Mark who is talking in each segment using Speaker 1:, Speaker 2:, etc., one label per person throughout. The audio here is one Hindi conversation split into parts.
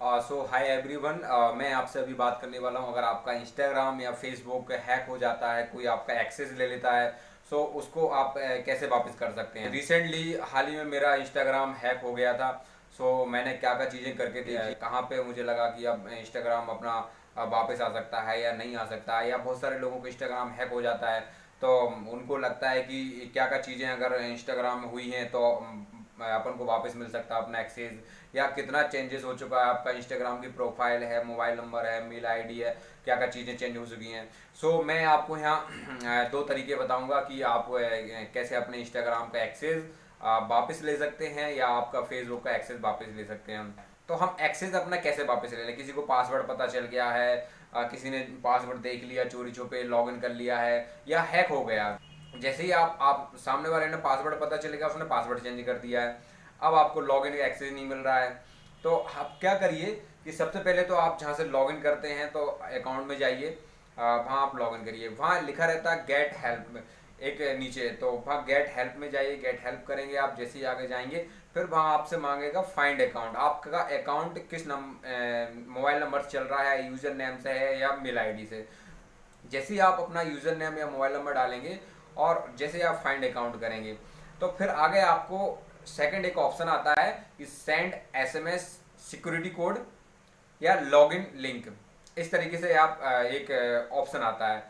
Speaker 1: सो हाय एवरीवन, मैं आपसे अभी बात करने वाला हूँ। अगर आपका इंस्टाग्राम या फेसबुक हैक हो जाता है, कोई आपका एक्सेस ले लेता है, सो उसको आप कैसे वापस कर सकते हैं। रिसेंटली हाल ही में मेरा इंस्टाग्राम हैक हो गया था। सो मैंने क्या क्या चीज़ें करके देखी, कहाँ पे मुझे लगा कि अब इंस्टाग्राम अपना वापस आ सकता है या नहीं आ सकता है, या बहुत सारे लोगों को इंस्टाग्राम हैक हो जाता है तो उनको लगता है कि क्या क्या चीज़ें अगर इंस्टाग्राम में हुई हैं तो अपन को वापस मिल सकता है अपना एक्सेस, या कितना चेंजेस हो चुका है आपका इंस्टाग्राम की प्रोफाइल है, मोबाइल नंबर है, मेल आईडी है, क्या क्या चीज़ें चेंज हो चुकी हैं। सो मैं आपको यहाँ दो तरीके बताऊंगा कि आप कैसे अपने इंस्टाग्राम का एक्सेस वापस ले सकते हैं, या आपका फेसबुक का एक्सेस वापस ले सकते हैं। तो हम एक्सेस अपना कैसे वापस ले लें। किसी को पासवर्ड पता चल गया है, किसी ने पासवर्ड देख लिया, चोरी छुपे लॉगिन कर लिया है, या हैक हो गया। जैसे ही आप सामने वाले ने पासवर्ड पता चलेगा, उसने पासवर्ड चेंज कर दिया है, अब आपको लॉगिन का एक्सेस नहीं मिल रहा है। तो आप क्या करिए कि सबसे पहले तो आप जहाँ से लॉगिन करते हैं तो अकाउंट में जाइए, वहाँ आप लॉगिन करिए। वहाँ लिखा रहता है गेट हेल्प एक नीचे, तो वहाँ गेट हेल्प में जाइए। गेट हेल्प करेंगे आप, जैसे ही आगे जाएंगे फिर वहाँ आपसे मांगेगा फाइंड अकाउंट। आपका अकाउंट किस मोबाइल नंबर से चल रहा है, यूज़र नेम से है या मेल आईडी से। जैसे ही आप अपना यूज़र नेम या मोबाइल नंबर डालेंगे और जैसे ही आप फाइंड अकाउंट करेंगे, तो फिर आगे आपको सेकंड एक ऑप्शन आता है कि सेंड एसएमएस सिक्योरिटी कोड या लॉगिन लिंक। इस तरीके से आप एक ऑप्शन आता है।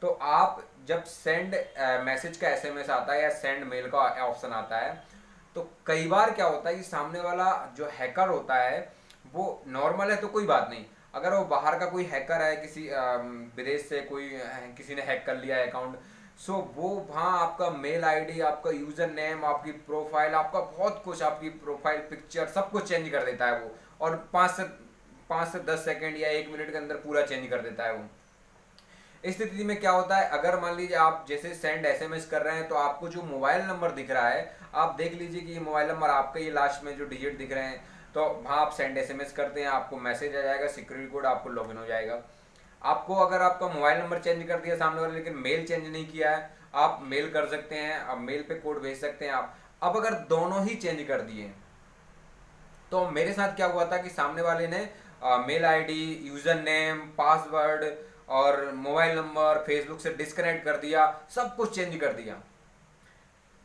Speaker 1: तो आप जब सेंड मैसेज का एसएमएस आता है या सेंड मेल का ऑप्शन आता है, तो कई बार क्या होता है कि सामने वाला जो हैकर होता है वो नॉर्मल है तो कोई बात नहीं। अगर वो बाहर का कोई हैकर है, किसी विदेश से कोई किसी ने हैक कर लिया है अकाउंट, सो वो वहाँ आपका मेल आईडी, आपका यूज़र नेम, आपकी प्रोफाइल, आपका बहुत कुछ, आपकी प्रोफाइल पिक्चर सब कुछ चेंज कर देता है वो। और 5 से 10 सेकंड या 1 मिनट के अंदर पूरा चेंज कर देता है वो। इस स्थिति में क्या होता है, अगर मान लीजिए आप जैसे सेंड एसएमएस कर रहे हैं तो आपको जो मोबाइल नंबर दिख रहा है, आप देख लीजिए कि ये मोबाइल नंबर आपका, ये लास्ट में जो डिजिट दिख रहे हैं, तो वहाँ आप सेंड एसएमएस करते हैं, आपको मैसेज आ जाएगा, सिक्योरिटी कोड, आपको लॉगिन हो जाएगा। आपको अगर आपका मोबाइल नंबर चेंज कर दिया सामने वाले, लेकिन मेल चेंज नहीं किया है, आप मेल कर सकते हैं, आप मेल पे कोड भेज सकते हैं आप। अब अगर दोनों ही चेंज कर दिए, तो मेरे साथ क्या हुआ था कि सामने वाले ने mail ID, user name, password और मोबाइल नंबर फेसबुक से डिस्कनेक्ट कर दिया, सब कुछ चेंज कर दिया।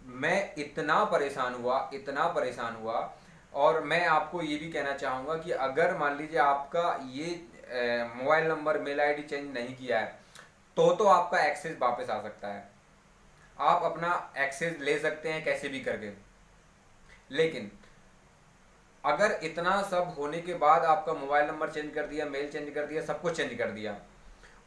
Speaker 1: मैं इतना परेशान हुआ, इतना परेशान हुआ। और मैं आपको ये भी कहना चाहूँगा कि अगर मान लीजिए आपका ये mobile number, mail ID change नहीं किया है, तो आपका एक्सेस वापस आ सकता है। आप अपना एक्सेस ले सकते हैं कैसे भी करके। लेकिन अगर इतना सब होने के बाद आपका मोबाइल नंबर चेंज कर दिया, मेल चेंज कर दिया, सब कुछ चेंज कर दिया,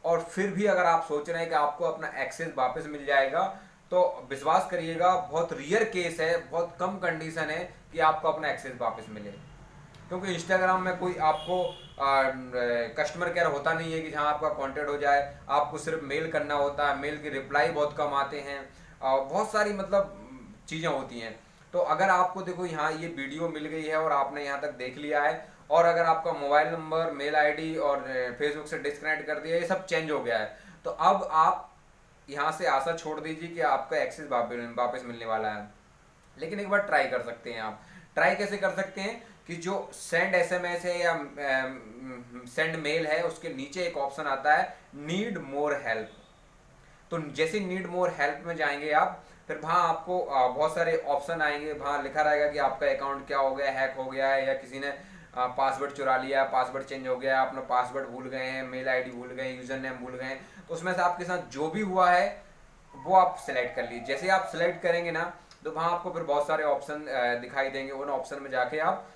Speaker 1: और फिर भी अगर आप सोच रहे हैं कि आपको अपना एक्सेस वापस मिल जाएगा, तो विश्वास करिएगा बहुत रेयर केस है, बहुत कम कंडीशन है कि आपको अपना एक्सेस वापस मिले। क्योंकि इंस्टाग्राम में कोई आपको कस्टमर केयर होता नहीं है कि जहाँ आपका कांटेक्ट हो जाए। आपको सिर्फ मेल करना होता है, मेल के रिप्लाई बहुत कम आते हैं, बहुत सारी मतलब चीज़ें होती हैं। तो अगर आपको देखो यहाँ ये वीडियो मिल गई है और आपने यहाँ तक देख लिया है, और अगर आपका मोबाइल नंबर, मेल आईडी और फेसबुक से डिस्कनेक्ट कर दिया, ये सब चेंज हो गया है, तो अब आप यहाँ से आशा छोड़ दीजिए कि आपका एक्सेस वापस मिलने वाला है। लेकिन एक बार ट्राई कर सकते हैं आप। ट्राई कैसे कर सकते हैं कि जो सेंड एसएमएस है या सेंड मेल है, उसके नीचे एक ऑप्शन आता है नीड मोर हेल्प। तो जैसे नीड मोर हेल्प में जाएंगे आप, फिर वहाँ आपको बहुत सारे ऑप्शन आएंगे। वहाँ लिखा रहेगा कि आपका अकाउंट क्या हो गया, हैक हो गया है, या किसी ने पासवर्ड चुरा लिया है, पासवर्ड चेंज हो गया है, अपना पासवर्ड भूल गए हैं, मेल आईडी भूल गए, यूजर नेम भूल गए। तो उसमें से आपके साथ जो भी हुआ है वो आप सिलेक्ट कर लीजिए। जैसे आप सिलेक्ट करेंगे ना, तो वहाँ आपको फिर बहुत सारे ऑप्शन दिखाई देंगे। उन ऑप्शन में जाके आप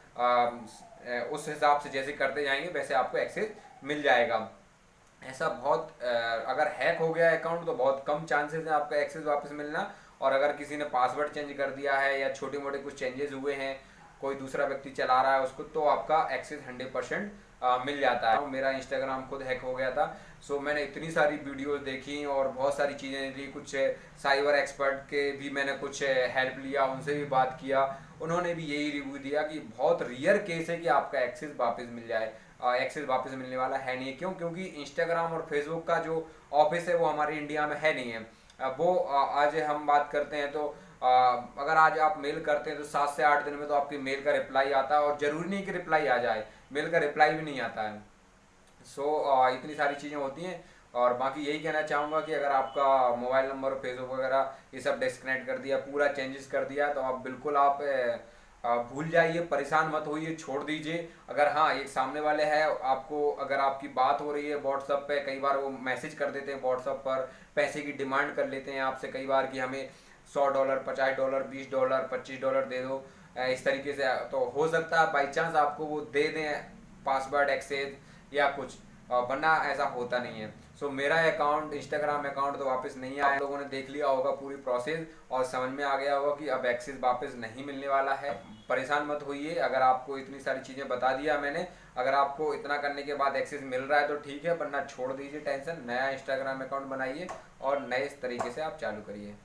Speaker 1: उस हिसाब से जैसे करते जाएंगे वैसे आपको एक्सेस मिल जाएगा। ऐसा बहुत अगर हैक हो गया अकाउंट तो बहुत कम चांसेस है आपका एक्सेस वापस मिलना। और अगर किसी ने पासवर्ड चेंज कर दिया है या छोटे मोटे कुछ चेंजेस हुए हैं, कोई दूसरा व्यक्ति चला रहा है उसको, तो आपका एक्सेस 100% मिल जाता है। मेरा इंस्टाग्राम खुद हैक हो गया था। सो मैंने इतनी सारी वीडियोस देखी और बहुत सारी चीज़ें ली, कुछ साइबर एक्सपर्ट के भी मैंने कुछ हेल्प लिया, उनसे भी बात किया, उन्होंने भी यही रिव्यू दिया कि बहुत रेयर केस है कि आपका एक्सेस वापस मिल जाए। एक्सेस वापस मिलने वाला है नहीं। क्यों? क्योंकि इंस्टाग्राम और फेसबुक का जो ऑफिस है वो हमारे इंडिया में है नहीं है। वो आज हम बात करते हैं तो अगर आज आप मेल करते हैं तो 7 से 8 दिन में तो आपकी मेल का रिप्लाई आता है। और ज़रूरी नहीं कि रिप्लाई आ जाए, मेल का रिप्लाई भी नहीं आता है। इतनी सारी चीज़ें होती हैं। और बाकी यही कहना चाहूँगा कि अगर आपका मोबाइल नंबर और फेसबुक वगैरह ये सब डिस्कनेक्ट कर दिया, पूरा चेंजेस कर दिया, तो आप बिल्कुल आप भूल जाइए, परेशान मत होइए, छोड़ दीजिए। अगर हाँ एक सामने वाले है आपको, अगर आपकी बात हो रही है व्हाट्सअप पे, कई बार वो मैसेज कर देते हैं व्हाट्सअप पर, पैसे की डिमांड कर लेते हैं आपसे कई बार कि हमें $100, $50, $20, $25 दे दो, इस तरीके से। तो हो सकता है बाई चांस आपको वो दे दें पासवर्ड एक्सेस या कुछ, वरना ऐसा होता नहीं है। मेरा अकाउंट, इंस्टाग्राम अकाउंट तो वापस नहीं आया। आप लोगों ने देख लिया होगा पूरी प्रोसेस और समझ में आ गया होगा कि अब एक्सेस वापस नहीं मिलने वाला है। परेशान मत होइए, अगर आपको इतनी सारी चीज़ें बता दिया मैंने, अगर आपको इतना करने के बाद एक्सेस मिल रहा है तो ठीक है, वरना छोड़ दीजिए टेंशन, नया इंस्टाग्राम अकाउंट बनाइए और नए तरीके से आप चालू करिए।